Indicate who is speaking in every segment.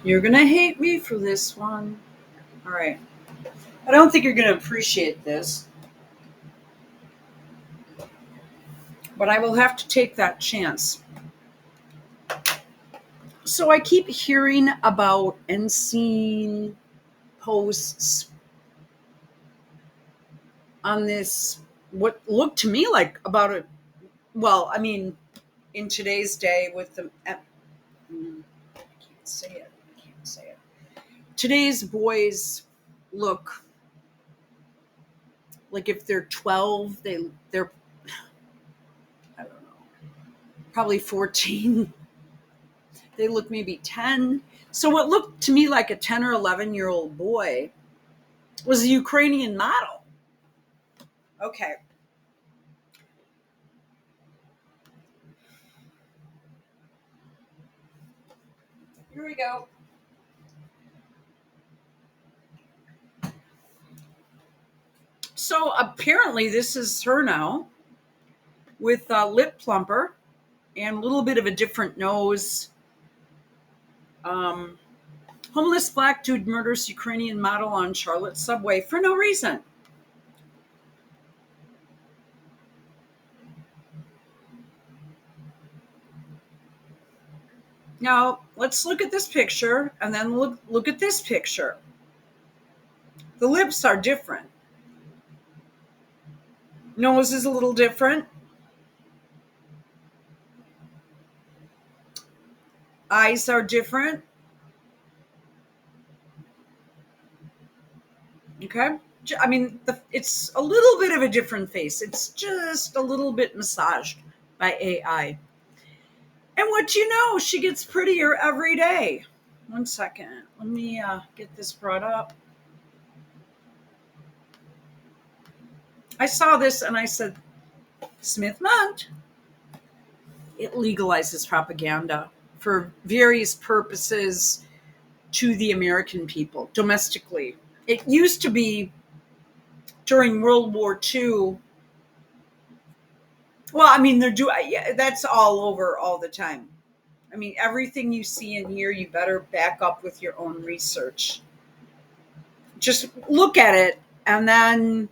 Speaker 1: You're going to hate me for this one. All right. I don't think you're going to appreciate this, but I will have to take that chance. So I keep hearing about and seeing posts on this, what looked to me like about a, well, I mean, in today's day with the, I can't say it. I can't say it. Today's boys look like if they're 12, they're I don't know, probably 14. They look maybe 10. So what looked to me like a 10 or 11-year-old boy was a Ukrainian model. Okay. Here we go. So apparently this is her now with a lip plumper and a little bit of a different nose. Um, Homeless black dude murders Ukrainian model on Charlotte subway for no reason. Now, let's look at this picture and then look at this picture. The lips are different. Nose is a little different. Eyes are different. Okay. I mean, it's a little bit of a different face. It's just a little bit massaged by AI. And what you know, she gets prettier every day. One second. Let me get this brought up. I saw this and I said, Smith Mont. It legalizes propaganda for various purposes to the American people domestically. It used to be during World War II. Well, I mean, yeah, that's all over all the time. I mean, everything you see and hear, you better back up with your own research. Just look at it and then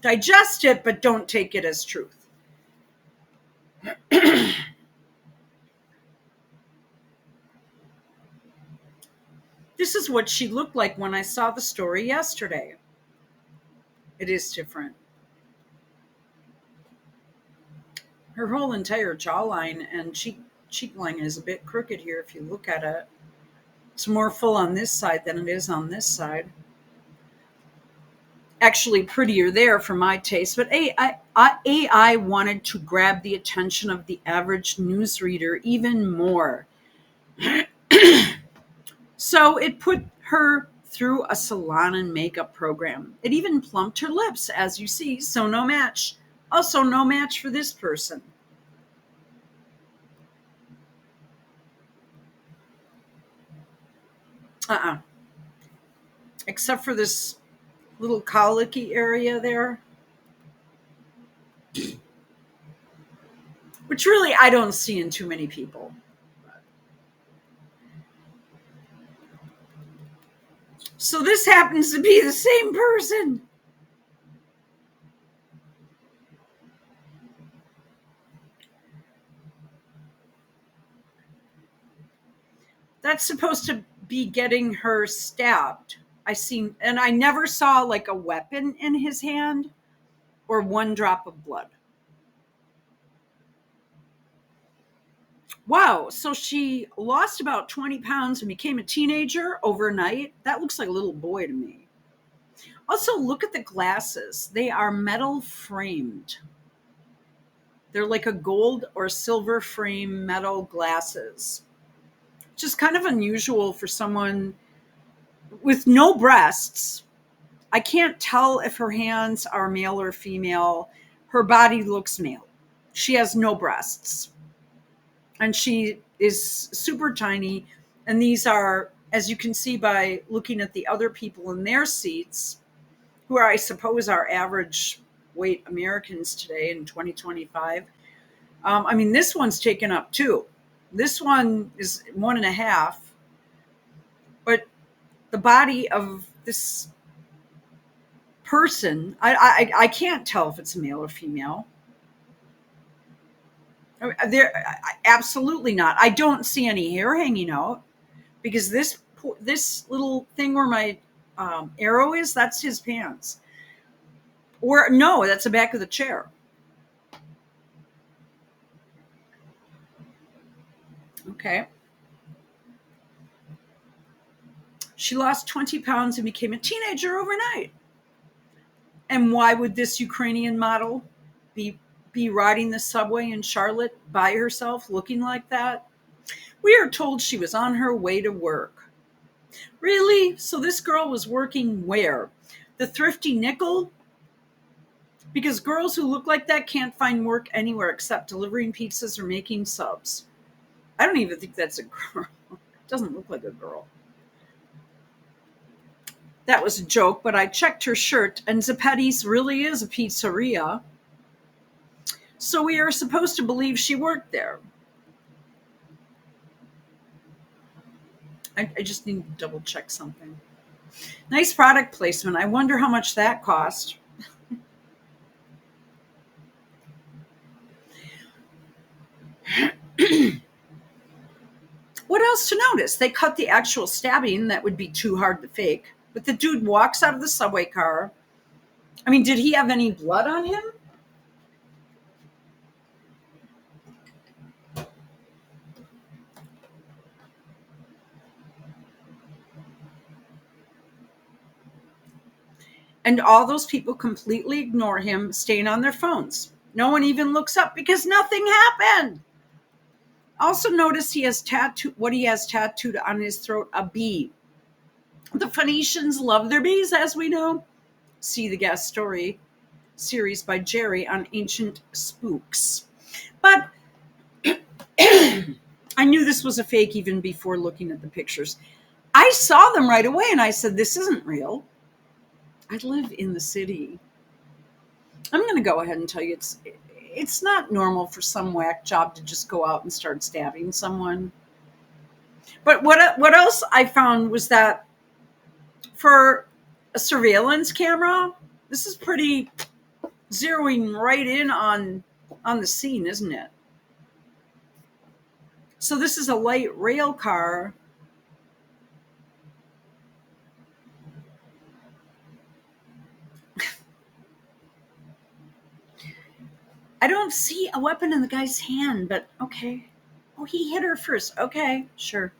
Speaker 1: digest it, but don't take it as truth. This is what she looked like when I saw the story yesterday. It is different. Her whole entire jawline and cheek line is a bit crooked here if you look at it. It's more full on this side than it is on this side. Actually prettier there for my taste, but AI wanted to grab the attention of the average newsreader even more. So it put her through a salon and makeup program. It even plumped her lips, as you see, so no match. Also, no match for this person. Except for this little colicky area there, which really I don't see in too many people. So this happens to be the same person. That's supposed to be getting her stabbed. And I never saw like a weapon in his hand or one drop of blood. Wow. So she lost about 20 pounds and became a teenager overnight. That looks like a little boy to me. Also, look at the glasses. They are metal framed. They're like a gold or silver frame metal glasses, which is kind of unusual for someone with no breasts. I can't tell if her hands are male or female. Her body looks male. She has no breasts. And she is super tiny. And these are, as you can see by looking at the other people in their seats, who are, I suppose, are average weight Americans today in 2025. I mean, this one's taken up too. This one is 1.5. the body of this person. I can't tell if it's male or female. There, absolutely not. I don't see any hair hanging out because this little thing where my arrow is, that's his pants. Or no, that's the back of the chair. Okay. She lost 20 pounds and became a teenager overnight. And why would this Ukrainian model be riding the subway in Charlotte by herself looking like that? We are told she was on her way to work. Really? So this girl was working where? The Thrifty Nickel? Because girls who look like that can't find work anywhere except delivering pizzas or making subs. I don't even think that's a girl. It doesn't look like a girl. That was a joke, but I checked her shirt, and Zappetti's really is a pizzeria. So we are supposed to believe she worked there. I just need to double check something. Nice product placement. I wonder how much that cost. What else to notice? They cut the actual stabbing. That would be too hard to fake. But the dude walks out of the subway car. I mean, did he have any blood on him? And all those people completely ignore him, staying on their phones. No one even looks up because nothing happened. Also notice he has what he has tattooed on his throat, a bee. The Phoenicians love their bees, as we know. See the guest story series by Jerry on ancient spooks. But I knew this was a fake even before looking at the pictures. I saw them right away and I said, this isn't real. I live in the city. I'm going to go ahead and tell you it's not normal for some whack job to just go out and start stabbing someone. But what else I found was that for a surveillance camera, this is pretty zeroing right in on the scene, isn't it? So this is a light rail car. I don't see a weapon in the guy's hand, but okay. Oh, he hit her first. Okay, sure.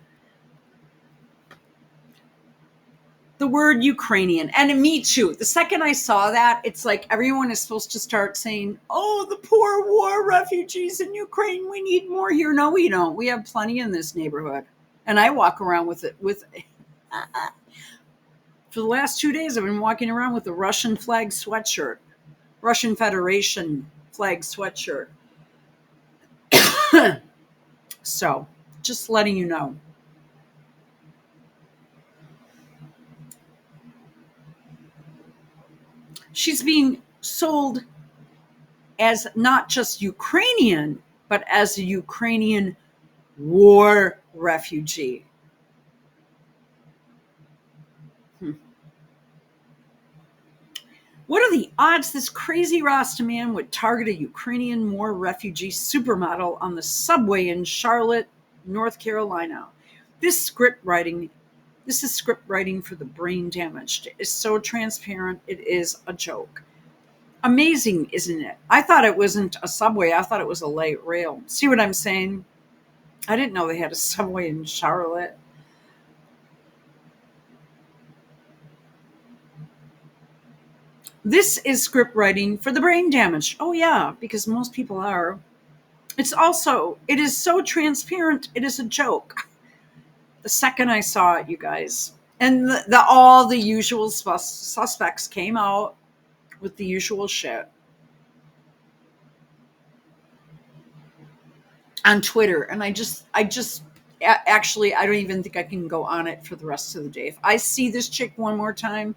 Speaker 1: The word Ukrainian, and me too. The second I saw that, it's like everyone is supposed to start saying, oh, the poor war refugees in Ukraine, we need more here. No, we don't. We have plenty in this neighborhood. And I walk around with it for the last 2 days, I've been walking around with a Russian flag sweatshirt, Russian Federation flag sweatshirt. So, just letting you know. She's being sold as not just Ukrainian, but as a Ukrainian war refugee. What are the odds this crazy Rasta man would target a Ukrainian war refugee supermodel on the subway in Charlotte, North Carolina? This is script writing for the brain damaged. It's so transparent, it is a joke. Amazing, isn't it? I thought it wasn't a subway. I thought it was a light rail. See what I'm saying? I didn't know they had a subway in Charlotte. This is script writing for the brain damaged. Oh yeah, because most people are. It is so transparent, it is a joke. The second I saw it, you guys. And all the usual suspects came out with the usual shit. On Twitter. And I actually, I don't even think I can go on it for the rest of the day. If I see this chick one more time,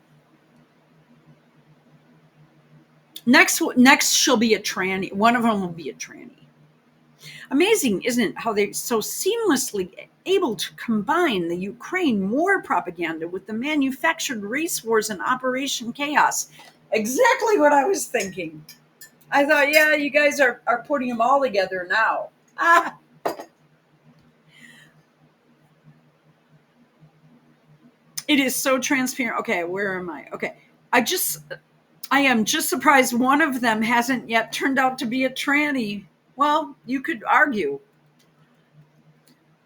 Speaker 1: next she'll be a tranny. One of them will be a tranny. Amazing, isn't it, how they're so seamlessly able to combine the Ukraine war propaganda with the manufactured race wars and Operation Chaos. Exactly what I was thinking. I thought, yeah, you guys are putting them all together now. Ah, it is so transparent. Okay, where am I? Okay. I am just surprised one of them hasn't yet turned out to be a tranny. Well, you could argue.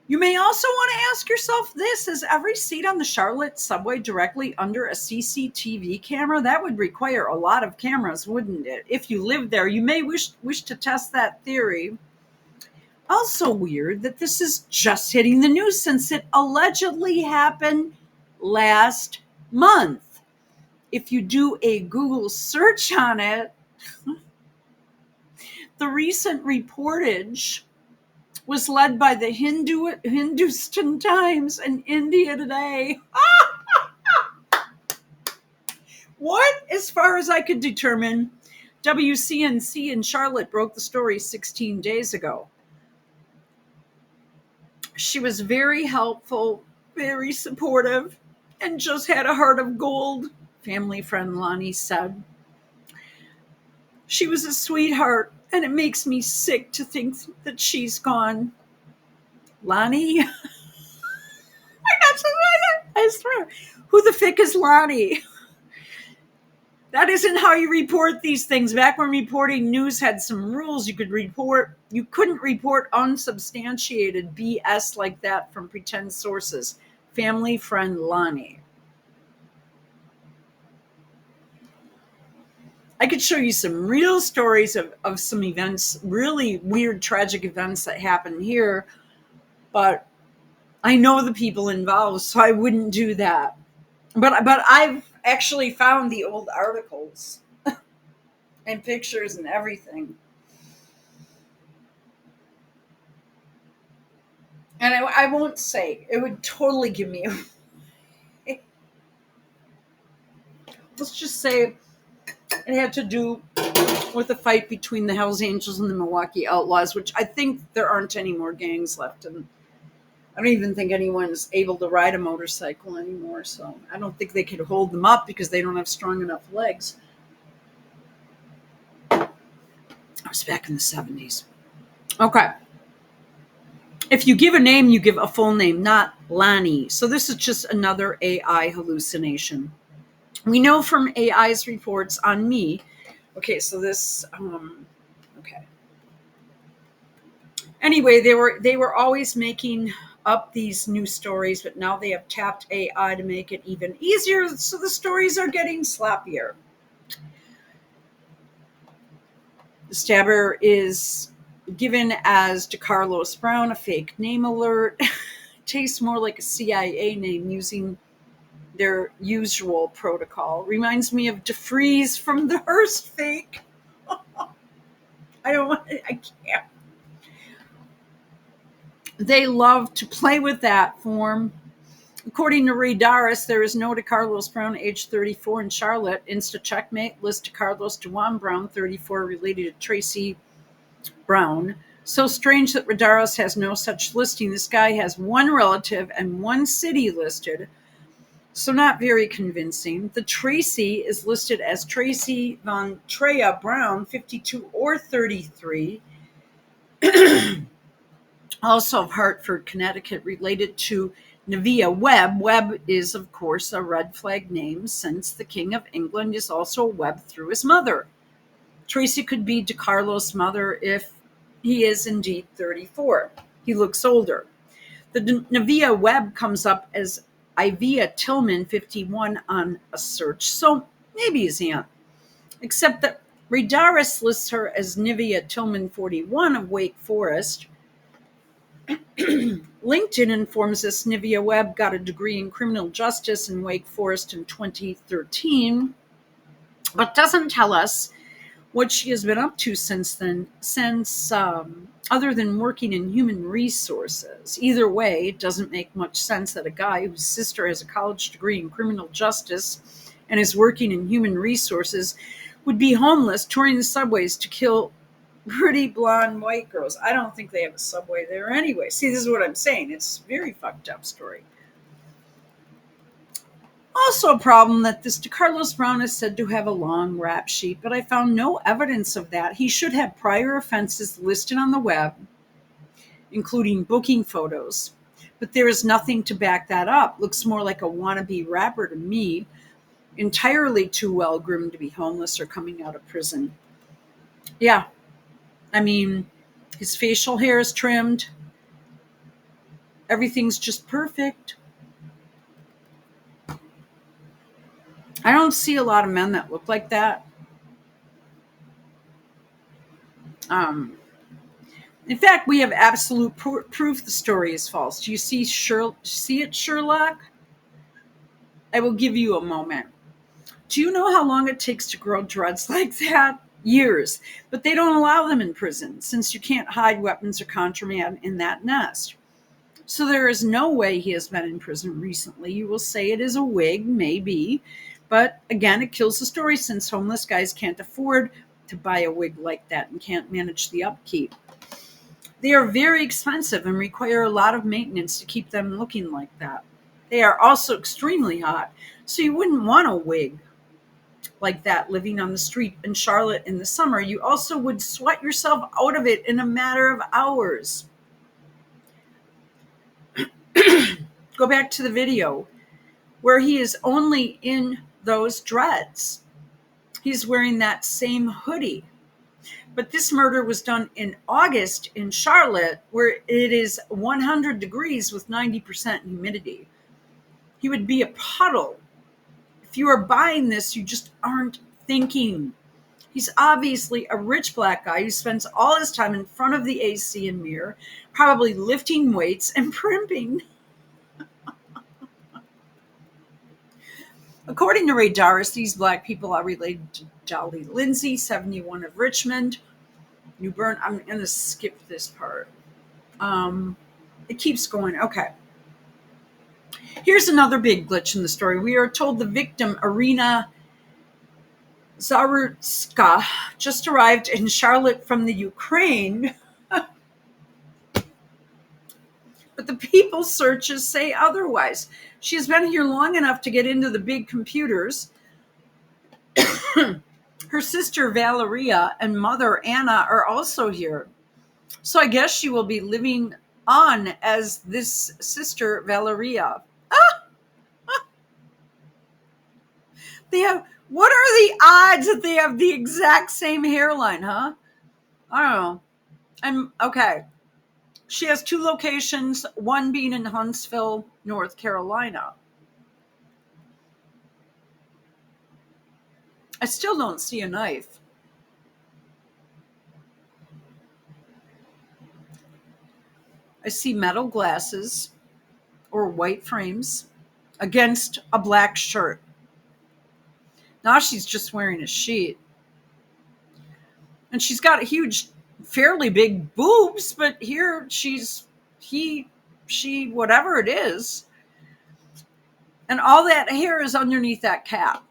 Speaker 1: You may also want to ask yourself this: is every seat on the Charlotte subway directly under a CCTV camera? That would require a lot of cameras, wouldn't it? If you live there, you may wish to test that theory. Also weird that this is just hitting the news since it allegedly happened last month. If you do a Google search on it, the recent reportage was led by the Hindustan Times and India Today. What? As far as I could determine, WCNC in Charlotte broke the story 16 days ago. She was very helpful, very supportive, and just had a heart of gold, family friend Lonnie said. She was a sweetheart, and it makes me sick to think that she's gone. Lonnie? I swear. Who the fick is Lonnie? That isn't how you report these things. Back when reporting news had some rules, you couldn't report unsubstantiated BS like that from pretend sources. Family friend Lonnie. I could show you some real stories of some events, really weird, tragic events that happened here, but I know the people involved, so I wouldn't do that. But I've actually found the old articles and pictures and everything. And I won't say. It would totally give me a... Let's just say it had to do with a fight between the Hells Angels and the Milwaukee Outlaws, which I think there aren't any more gangs left. And I don't even think anyone's able to ride a motorcycle anymore. So I don't think they could hold them up because they don't have strong enough legs. I was back in the 70s. Okay. If you give a name, you give a full name, not Lonnie. So this is just another AI hallucination. We know from AI's reports on me. Okay, so this, okay. Anyway, they were always making up these new stories, but now they have tapped AI to make it even easier. So the stories are getting sloppier. The stabber is given as DeCarlos Brown, a fake name alert. Tastes more like a CIA name using their usual protocol. Reminds me of DeFreeze from the Hearst fake. I can't. They love to play with that form. According to Ray Doris, there is no DeCarlos Brown, age 34, in Charlotte. Insta checkmate list DeCarlos Dewan Brown, 34, related to Tracy Brown. So strange that Radaros has no such listing. This guy has one relative and one city listed, so not very convincing. The Tracy is listed as Tracy Von Treya Brown, 52 or 33, also of Hartford, Connecticut, related to Nevia Webb. Webb is, of course, a red flag name since the King of England is also Webb through his mother. Tracy could be DeCarlos' mother if he is indeed 34. He looks older. The Nevia Webb comes up as Ivia Tillman, 51, on a search, so maybe his aunt. Except that Radaris lists her as Nivea Tillman, 41, of Wake Forest. LinkedIn informs us Nivea Webb got a degree in criminal justice in Wake Forest in 2013, but doesn't tell us what she has been up to since then, other than working in human resources. Either way, it doesn't make much sense that a guy whose sister has a college degree in criminal justice and is working in human resources would be homeless, touring the subways to kill pretty blonde white girls. I don't think they have a subway there anyway. See, this is what I'm saying. It's a very fucked up story. Also, a problem that this DeCarlos Brown is said to have a long rap sheet, but I found no evidence of that. He should have prior offenses listed on the web, including booking photos, but there is nothing to back that up. Looks more like a wannabe rapper to me, entirely too well groomed to be homeless or coming out of prison. Yeah, I mean, his facial hair is trimmed, everything's just perfect. I don't see a lot of men that look like that. Um, in fact, we have absolute proof the story is false. Do you see it, Sherlock? I will give you a moment. Do you know how long it takes to grow dreads like that? Years. But they don't allow them in prison since you can't hide weapons or contraband in that nest. So there is no way he has been in prison recently. You will say it is a wig, maybe. But again, it kills the story since homeless guys can't afford to buy a wig like that and can't manage the upkeep. They are very expensive and require a lot of maintenance to keep them looking like that. They are also extremely hot, so you wouldn't want a wig like that living on the street in Charlotte in the summer. You also would sweat yourself out of it in a matter of hours. Go back to the video where he is only in those dreads. He's wearing that same hoodie. But this murder was done in August in Charlotte, where it is 100 degrees with 90% humidity. He would be a puddle. If you are buying this, you just aren't thinking. He's obviously a rich black guy who spends all his time in front of the AC and mirror, probably lifting weights and primping. According to Ray Doris, these black people are related to Jolly Lindsay, 71 of Richmond, New Bern. I'm going to skip this part. It keeps going. Okay. Here's another big glitch in the story. We are told the victim, Irina Zarutska, just arrived in Charlotte from the Ukraine. But the people searches say otherwise. She has been here long enough to get into the big computers. Her sister Valeria and mother Anna are also here. So I guess she will be living on as this sister Valeria. What are the odds that they have the exact same hairline, huh? I don't know. And okay. She has two locations, one being in Huntsville, North Carolina. I still don't see a knife. I see metal glasses or white frames against a black shirt. Now she's just wearing a sheet. And she's got a huge, fairly big boobs, but here she, whatever it is. And all that hair is underneath that cap.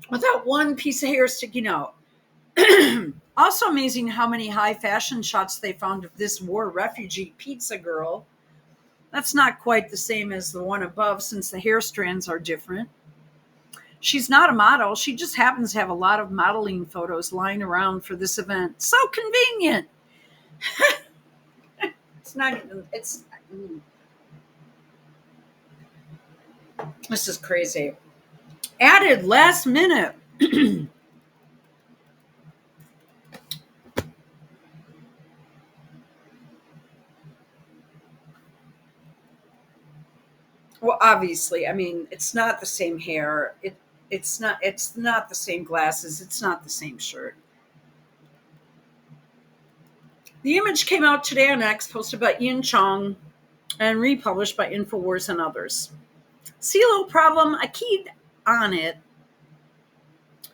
Speaker 1: Without one piece of hair sticking out. Also amazing how many high fashion shots they found of this war refugee pizza girl. That's not quite the same as the one above since the hair strands are different. She's not a model. She just happens to have a lot of modeling photos lying around for this event. So convenient. This is crazy. Added last minute. Well, obviously, I mean, it's not the same hair. It's not the same glasses. It's not the same shirt. The image came out today on X, posted by Ian Chong and republished by InfoWars and others. See a little problem? I keyed on it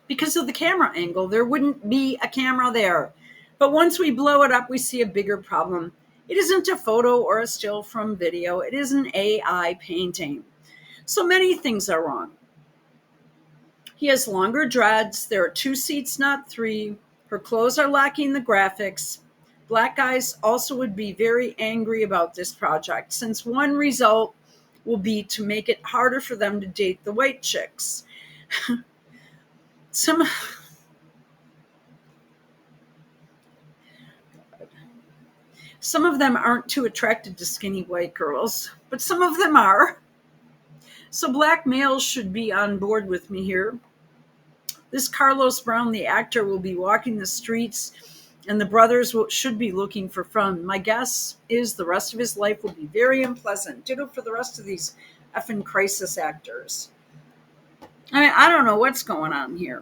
Speaker 1: because of the camera angle. There wouldn't be a camera there. But once we blow it up, we see a bigger problem. It isn't a photo or a still from video. It is an AI painting. So many things are wrong. He has longer dreads. There are 2 seats, not 3. Her clothes are lacking the graphics. Black guys also would be very angry about this project, since one result will be to make it harder for them to date the white chicks. Some some of them aren't too attracted to skinny white girls, but some of them are. So black males should be on board with me here. This Carlos Brown, the actor, will be walking the streets, and the brothers should be looking for fun. My guess is the rest of his life will be very unpleasant. Ditto for the rest of these effing crisis actors. I mean, I don't know what's going on here.